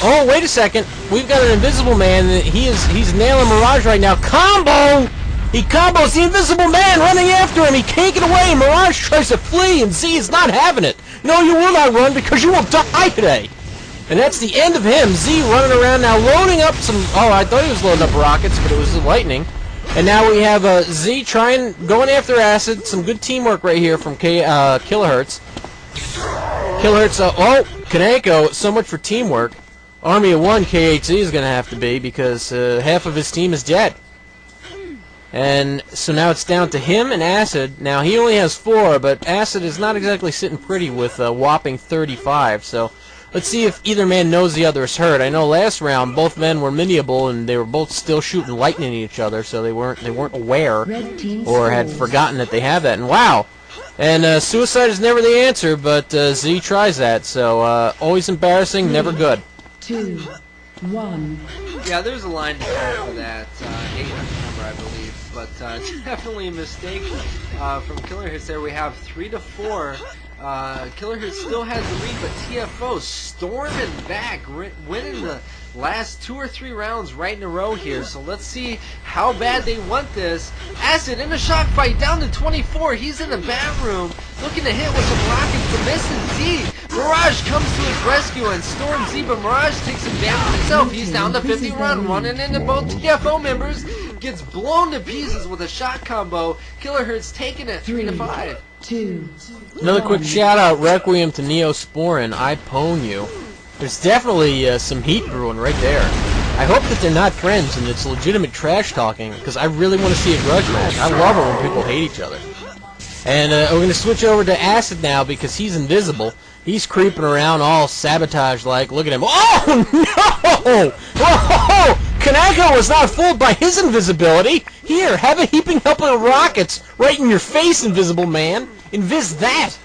Oh, wait a second. We've got an invisible man. He's nailing Mirage right now. Combo! He combos the invisible man running after him. He can't get away. Mirage tries to flee, and Z is not having it. No, you will not run because you will die today. And that's the end of him. Z running around now, loading up some... Oh, I thought he was loading up rockets, but it was the lightning. And now we have Z going after acid. Some good teamwork right here from Kilohertz. Kilohertz, oh, Kaneko, so much for teamwork. Army of 1 KHZ is going to have to be because half of his team is dead. And so now it's down to him and Acid. Now he only has 4, but Acid is not exactly sitting pretty with a whopping 35. So let's see if either man knows the other is hurt. I know last round both men were miniable and they were both still shooting lightning at each other, so they weren't aware or had forgotten that they have that. And wow! And suicide is never the answer, but Z tries that. So always embarrassing, never good. 2, 1. Yeah, there's a line to call for that. 800 number, I believe. But definitely a mistake from Kilohertz there. We have 3-4. Kilohertz still has the lead, but TFO storming back, winning the last 2 or 3 rounds right in a row here. So let's see how bad they want this. Acid in a shock fight down to 24. He's in the bathroom looking to hit with some rockets, but missing Z. Mirage comes to his rescue and storms Z, but Mirage takes him down himself. He's down to 50 run, running into both TFO members. Gets blown to pieces with a shot combo. Kilohertz taking it 3-5. 2. Another quick shout out, Requiem to Neosporin. I pwn you. There's definitely some heat brewing right there. I hope that they're not friends and it's legitimate trash talking, because I really want to see a grudge match. I love it when people hate each other. And we're going to switch over to Acid now because he's invisible. He's creeping around all sabotage-like. Look at him. Oh, no! Oh! Kanako was not fooled by his invisibility. Here, have a heaping up of rockets right in your face, invisible man. Invis that.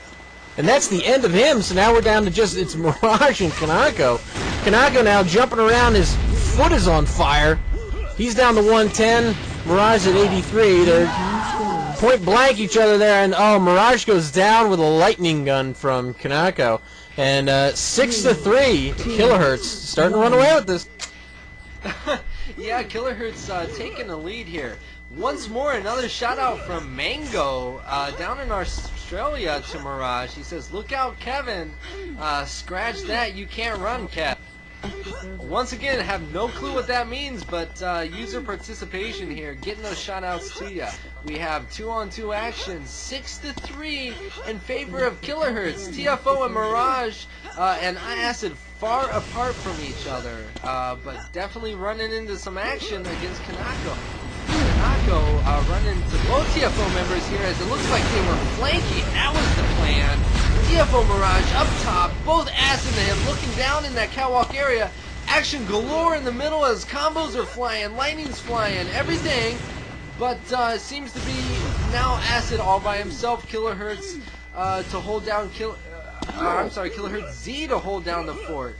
And that's the end of him, so now we're down to just, it's Mirage and Kanako. Kanako now jumping around, his foot is on fire. He's down to 110, Mirage at 83. They're point blank each other there, and oh, Mirage goes down with a lightning gun from Kanako. And 6-3, Kilohertz starting to run away with this. Yeah, Kilohertz taking the lead here. Once more, another shout out from Mango down in Australia to Mirage. He says, "Look out, Kevin! Scratch that! You can't run, Kev." Once again, have no clue what that means, but user participation here, getting those shoutouts to you. We have 2-on-2 action, 6-3 in favor of Kilohertz. TFO and Mirage and Acid far apart from each other, but definitely running into some action against Kanako. Kanako running into both TFO members here, as it looks like they were flanking. That was the plan. TFO Mirage up top, both Acid and him looking down in that catwalk area. Action galore in the middle as combos are flying, lightning's flying, everything. But seems to be now Acid all by himself. Kilohertz to hold down Kilohertz Z to hold down the fort.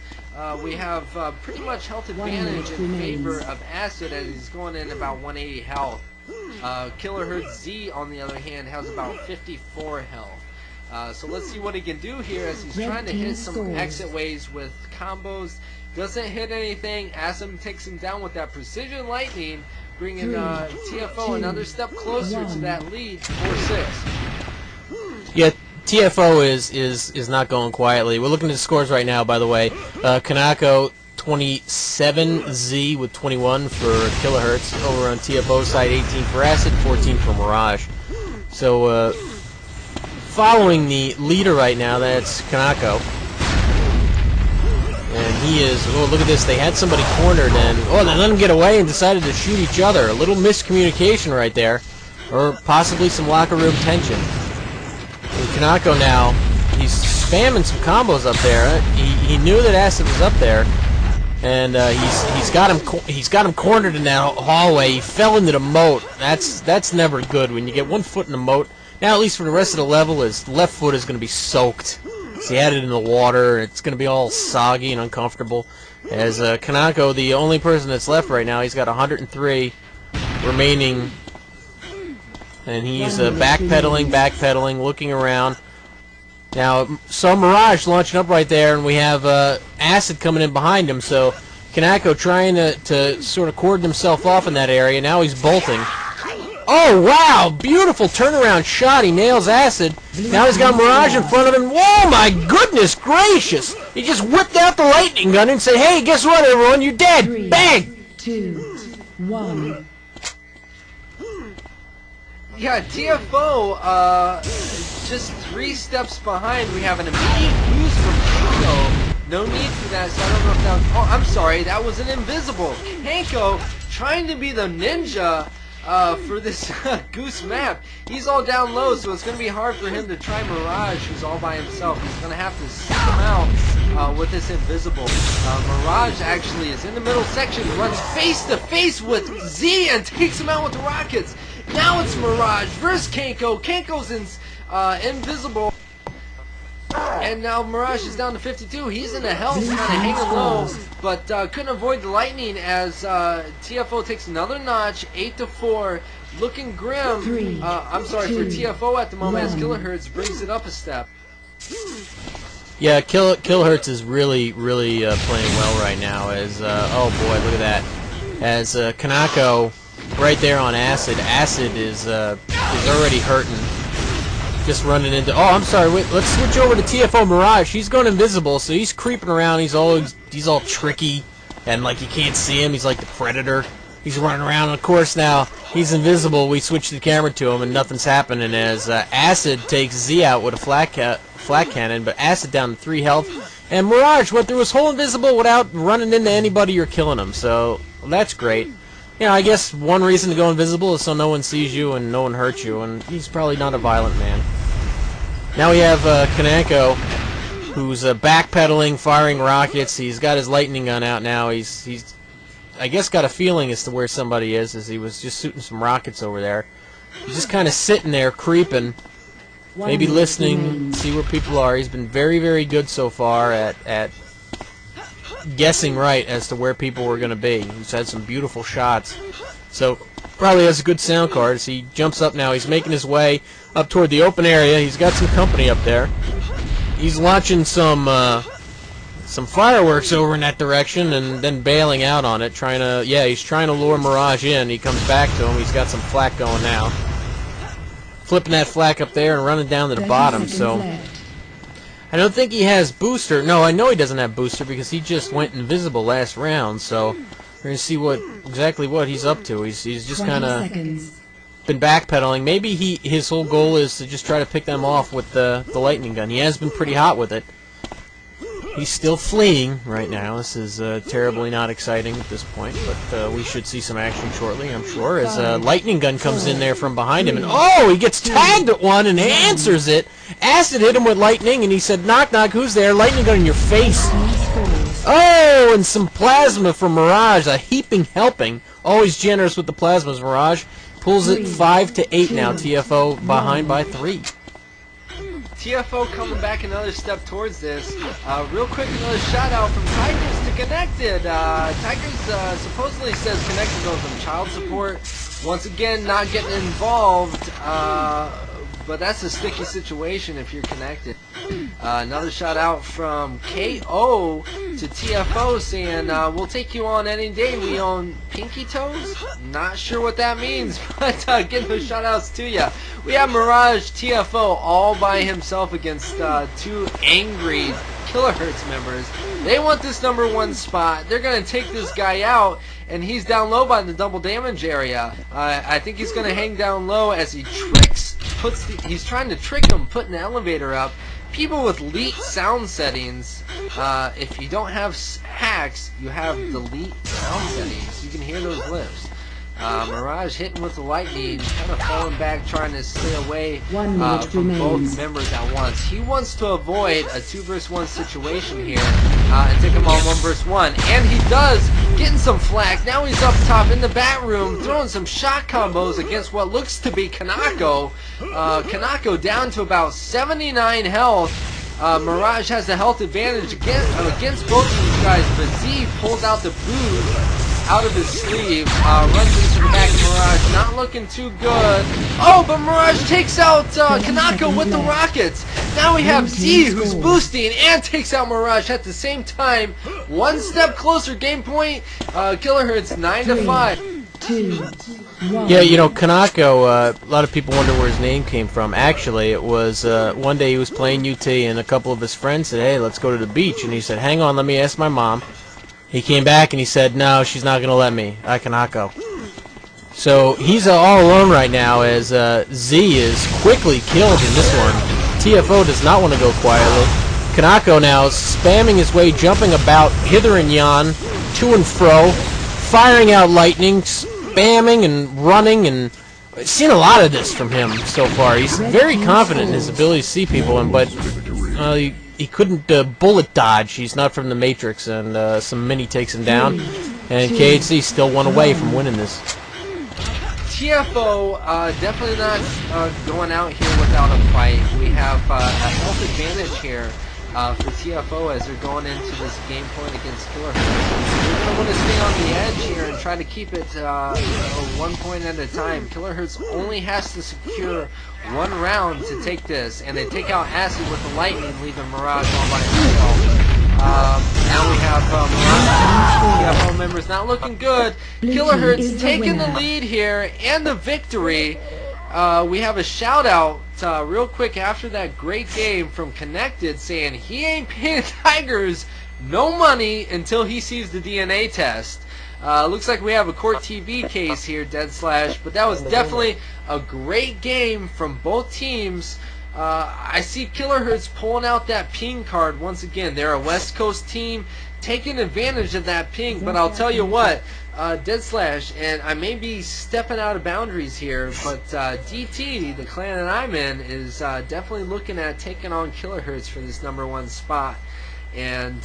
We have pretty much health advantage in favor of Acid, as he's going in about 180 health. Kilohertz Z on the other hand has about 54 health. So let's see what he can do here as he's trying to hit some exit ways with combos. Doesn't hit anything. Acid takes him down with that precision lightning, bringing TFO another step closer to that lead, 4-6. Yeah, TFO is not going quietly. We're looking at the scores right now, by the way. Kanako 27, Z with 21 for Kilohertz. Over on TFO side, 18 for Acid, 14 for Mirage. So following the leader right now, that's Kanako. And he is, oh, look at this, they had somebody cornered and, oh, they let him get away and decided to shoot each other. A little miscommunication right there, or possibly some locker room tension. And Kanako now, he's spamming some combos up there. He knew that Acid was up there, and he's got him cornered in that hallway. He fell into the moat. That's never good when you get one foot in the moat. Now, at least for the rest of the level, his left foot is going to be soaked. So he had it in the water. It's going to be all soggy and uncomfortable. As Kanako, the only person that's left right now, he's got 103 remaining. And he's backpedaling, looking around. Now, so Mirage launching up right there, and we have Acid coming in behind him. So Kanako trying to sort of cordon himself off in that area. Now he's bolting. Oh, wow! Beautiful turnaround shot. He nails Acid. Now he's got Mirage in front of him. Whoa, my goodness gracious! He just whipped out the lightning gun and said, hey, guess what, everyone? You're dead! 3, Bang! 2, 1. Yeah, TFO, just 3 steps behind. We have an immediate boost from Kanko. No need for that, so I don't know if that was... Oh, I'm sorry, that was an invisible. Kanko trying to be the ninja for this Goose map. He's all down low, so it's going to be hard for him to try Mirage, who's all by himself. He's going to have to seek him out with this invisible. Mirage actually is in the middle section, runs face to face with Z and takes him out with the rockets. Now it's Mirage versus Kanko. Kanko's invisible. And now Mirage is down to 52. He's in the health, kind of hanging low, but couldn't avoid the lightning as TFO takes another notch, 8-4, looking grim. I'm sorry, for TFO at the moment, as Kilohertz brings it up a step. Yeah, Kilohertz is really playing well right now. As oh boy, look at that. As Kanako right there on Acid. Acid is already hurting. Just running into... Oh, I'm sorry. Wait, let's switch over to TFO Mirage. He's going invisible, so he's creeping around. He's all tricky, and like you can't see him. He's like the Predator. He's running around. And of course, now he's invisible. We switch the camera to him, and nothing's happening. As Acid takes Z out with a flat cannon, but Acid down to 3 health, and Mirage went through his whole invisible without running into anybody or killing him. So that's great. You know, I guess one reason to go invisible is so no one sees you and no one hurts you, and he's probably not a violent man. Now we have Kanako, who's backpedaling, firing rockets. He's got his lightning gun out now. He's I guess got a feeling as to where somebody is, as he was just shooting some rockets over there. He's just kind of sitting there, creeping, maybe listening, see where people are. He's been very good so far at guessing right as to where people were going to be. He's had some beautiful shots. So probably has a good sound card as he jumps up now. He's making his way up toward the open area. He's got some company up there. He's launching some fireworks over in that direction and then bailing out on it, he's trying to lure Mirage in. He comes back to him. He's got some flak going now. Flipping that flak up there and running down to the bottom. So I don't think he has booster. No, I know he doesn't have booster because he just went invisible last round. So we're gonna see exactly what he's up to. He's just kind of been backpedaling. Maybe his whole goal is to just try to pick them off with the lightning gun. He has been pretty hot with it. He's still fleeing right now. This is terribly not exciting at this point, but we should see some action shortly, I'm sure, as a lightning gun comes in there from behind him. And oh, he gets tagged at one and answers it. Acid hit him with lightning, and he said, knock, knock, who's there? Lightning gun in your face. Oh, and some plasma from Mirage, a heaping helping. Always generous with the plasmas, Mirage. Pulls it 5-8 now. TFO behind by 3. TFO coming back another step towards this. Real quick, another shout out from Tigers to Connected. Tigers supposedly says Connected owes them child support. Once again, not getting involved, but that's a sticky situation if you're Connected. Another shout out from KO to TFO saying, we'll take you on any day. We own pinky toes? Not sure what that means, but give those shout outs to you. We have Mirage TFO all by himself against 2 angry Kilohertz members. They want this #1 spot. They're going to take this guy out, and he's down low by the double damage area. I think he's going to hang down low as he he's trying to trick him, putting the elevator up. People with leaked sound settings, if you don't have hacks, you have delete sound settings. You can hear those lifts. Mirage hitting with the lightning, kind of falling back, trying to stay away from both members at once. He wants to avoid a 2 vs 1 situation here and take him on 1 vs 1. And he does, getting some flack. Now he's up top in the bat room, throwing some shot combos against what looks to be Kanako. Kanako down to about 79 health. Mirage has the health advantage against both of these guys, but Z pulls out the booze out of his sleeve, runs into the back of Mirage, not looking too good. Oh, but Mirage takes out Kanako with the rockets. Now we have Z who's boosting and takes out Mirage at the same time. One step closer, game point. Kilohertz 9-5. Yeah, you know, Kanako, a lot of people wonder where his name came from. Actually, it was one day he was playing UT and a couple of his friends said, hey, let's go to the beach. And he said, hang on, let me ask my mom. He came back and he said, no, she's not going to let me. Kanako. So he's all alone right now as Z is quickly killed in this one. TFO does not want to go quietly. Kanako now spamming his way, jumping about hither and yon, to and fro, firing out lightning, spamming and running, and I've seen a lot of this from him so far. He's very confident in his ability to see people, but he couldn't bullet dodge. He's not from the Matrix, and some mini takes him down. And KHC still one away from winning this. TFO definitely not going out here without a fight. We have a health advantage here for TFO as they're going into this game point against Killer. They're going to want to stay on the edge here and try to keep it 1 point at a time. Kilohertz only has to secure 1 round to take this, and they take out Acid with the lightning, leaving Mirage all by himself. Now we have Mirage TFO members not looking good. Kilohertz taking the lead here and the victory. We have a shout out real quick after that great game from Connected saying he ain't paying Tigers no money until he sees the DNA test. Looks like we have a court TV case here, Deadslash, but that was definitely a great game from both teams. I see Kilohertz pulling out that ping card once again. They're a West Coast team taking advantage of that ping, but I'll tell you what, Deadslash, and I may be stepping out of boundaries here, but DT, the clan that I'm in, is definitely looking at taking on Kilohertz for this #1 spot. And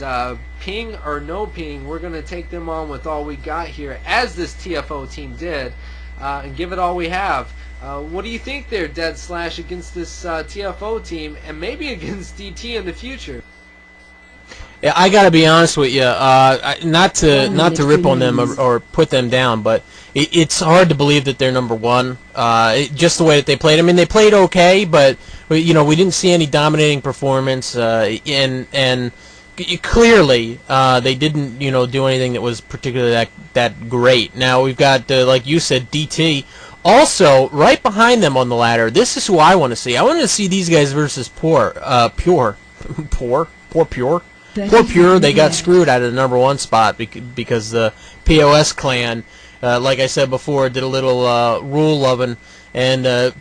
ping or no ping, we're going to take them on with all we got here, as this TFO team did, and give it all we have. What do you think there, Deadslash, against this TFO team, and maybe against DT in the future? Yeah, I gotta be honest with you. Not to rip on them or put them down, but it's hard to believe that they're #1. Just the way that they played. I mean, they played okay, but you know, we didn't see any dominating performance, and clearly they didn't, you know, do anything that was particularly that great. Now we've got, like you said, DT. Also, right behind them on the ladder, this is who I want to see. I want to see these guys versus Pure. Poor Pure. 30 Poor Pure, they seconds got left. screwed out of the #1 spot because the POS clan, like I said before, did a little rule loving, and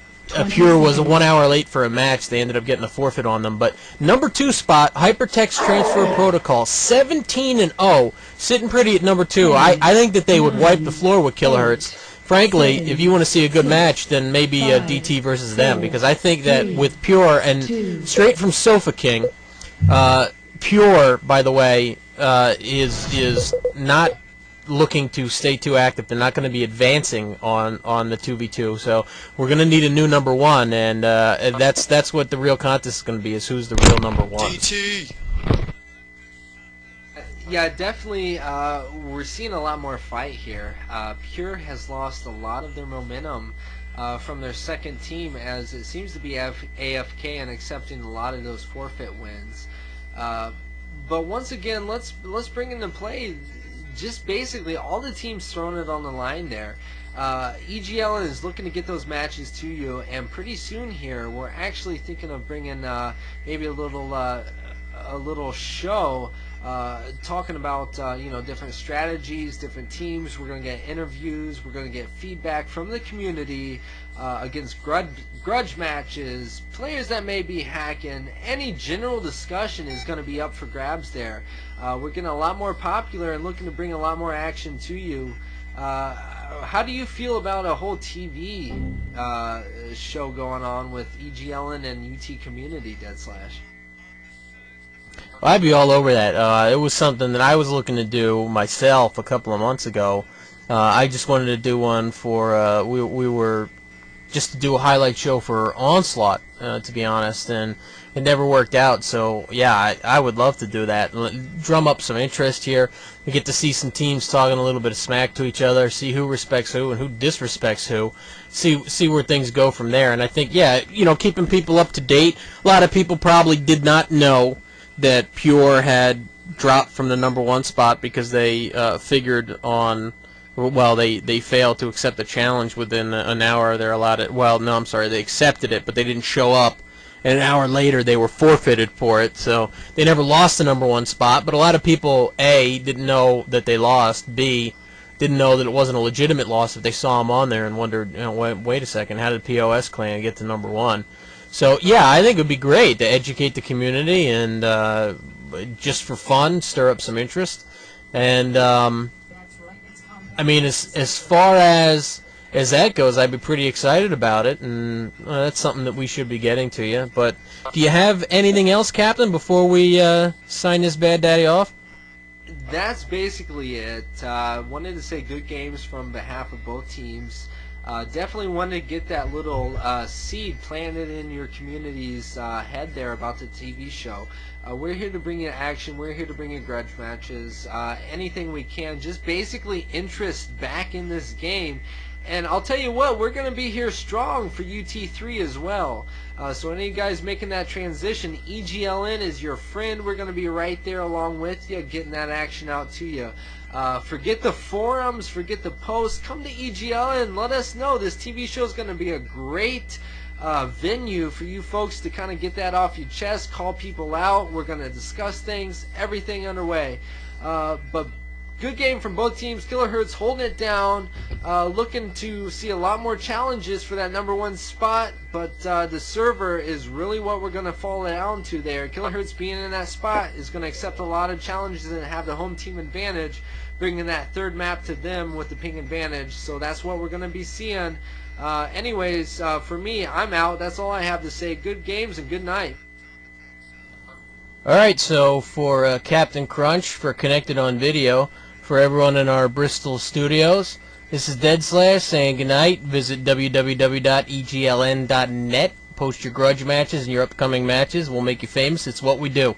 Pure was 1 hour late for a match. They ended up getting a forfeit on them. But #2 spot, Hypertext Transfer Protocol, 17-0, sitting pretty at #2. I think that they would wipe the floor with Kilohertz. Frankly, if you want to see a good match, then maybe DT versus them, because I think that with Pure, and straight from Sofa King, Pure, by the way, is not looking to stay too active. They're not going to be advancing on the 2v2, so we're going to need a new #1, and that's what the real contest is going to be, is who's the real #1. DT! Yeah, definitely. We're seeing a lot more fight here. Pure has lost a lot of their momentum from their second team, as it seems to be AFK and accepting a lot of those forfeit wins. But once again, let's bring into play just basically all the teams throwing it on the line there. EGLN is looking to get those matches to you, and pretty soon here we're actually thinking of bringing maybe a little show talking about you know, different strategies, different teams. We're going to get interviews, we're going to get feedback from the community against grudge matches, players that may be hacking. Any general discussion is going to be up for grabs there. We're getting a lot more popular and looking to bring a lot more action to you. How do you feel about a whole TV show going on with EGLN and UT community, Deadslash? Well, I'd be all over that. It was something that I was looking to do myself a couple of months ago. I just wanted to do one for we were just to do a highlight show for Onslaught, to be honest, and it never worked out. So yeah, I would love to do that. Drum up some interest here. We get to see some teams talking a little bit of smack to each other, see who respects who and who disrespects who, see where things go from there. And I think, yeah, you know, keeping people up to date. A lot of people probably did not know that Pure had dropped from the #1 spot because they figured on, well, they failed to accept the challenge within an hour. They're allowed it. Well, no, I'm sorry, they accepted it, but they didn't show up. And an hour later, they were forfeited for it. So they never lost the #1 spot. But a lot of people, A, didn't know that they lost. B, didn't know that it wasn't a legitimate loss if they saw them on there and wondered, you know, wait a second, how did POS clan get to #1? So yeah, I think it would be great to educate the community and just for fun, stir up some interest. And I mean, as far as that goes, I'd be pretty excited about it, and that's something that we should be getting to you. But do you have anything else, Captain, before we sign this bad daddy off? That's basically it. Wanted to say good games from behalf of both teams. Definitely wanted to get that little seed planted in your community's head there about the TV show. We're here to bring you action. We're here to bring you grudge matches. Anything we can. Just basically interest back in this game. And I'll tell you what, we're going to be here strong for UT3 as well. So any of you guys making that transition, EGLN is your friend. We're going to be right there along with you, getting that action out to you. Forget the forums, forget the posts. Come to EGLN. Let us know. This TV show is going to be a great venue for you folks to kind of get that off your chest, call people out. We're going to discuss things, everything underway. But good game from both teams. Kilohertz holding it down, looking to see a lot more challenges for that #1 spot, but the server is really what we're going to fall down to there. Kilohertz being in that spot is going to accept a lot of challenges and have the home team advantage, bringing that third map to them with the ping advantage. So that's what we're going to be seeing. Anyways, for me, I'm out. That's all I have to say. Good games and good night. Alright, so for Captain Crunch, for Connected on Video, for everyone in our Bristol studios, this is Deadslash saying goodnight. Visit www.egln.net. Post your grudge matches and your upcoming matches. We'll make you famous. It's what we do.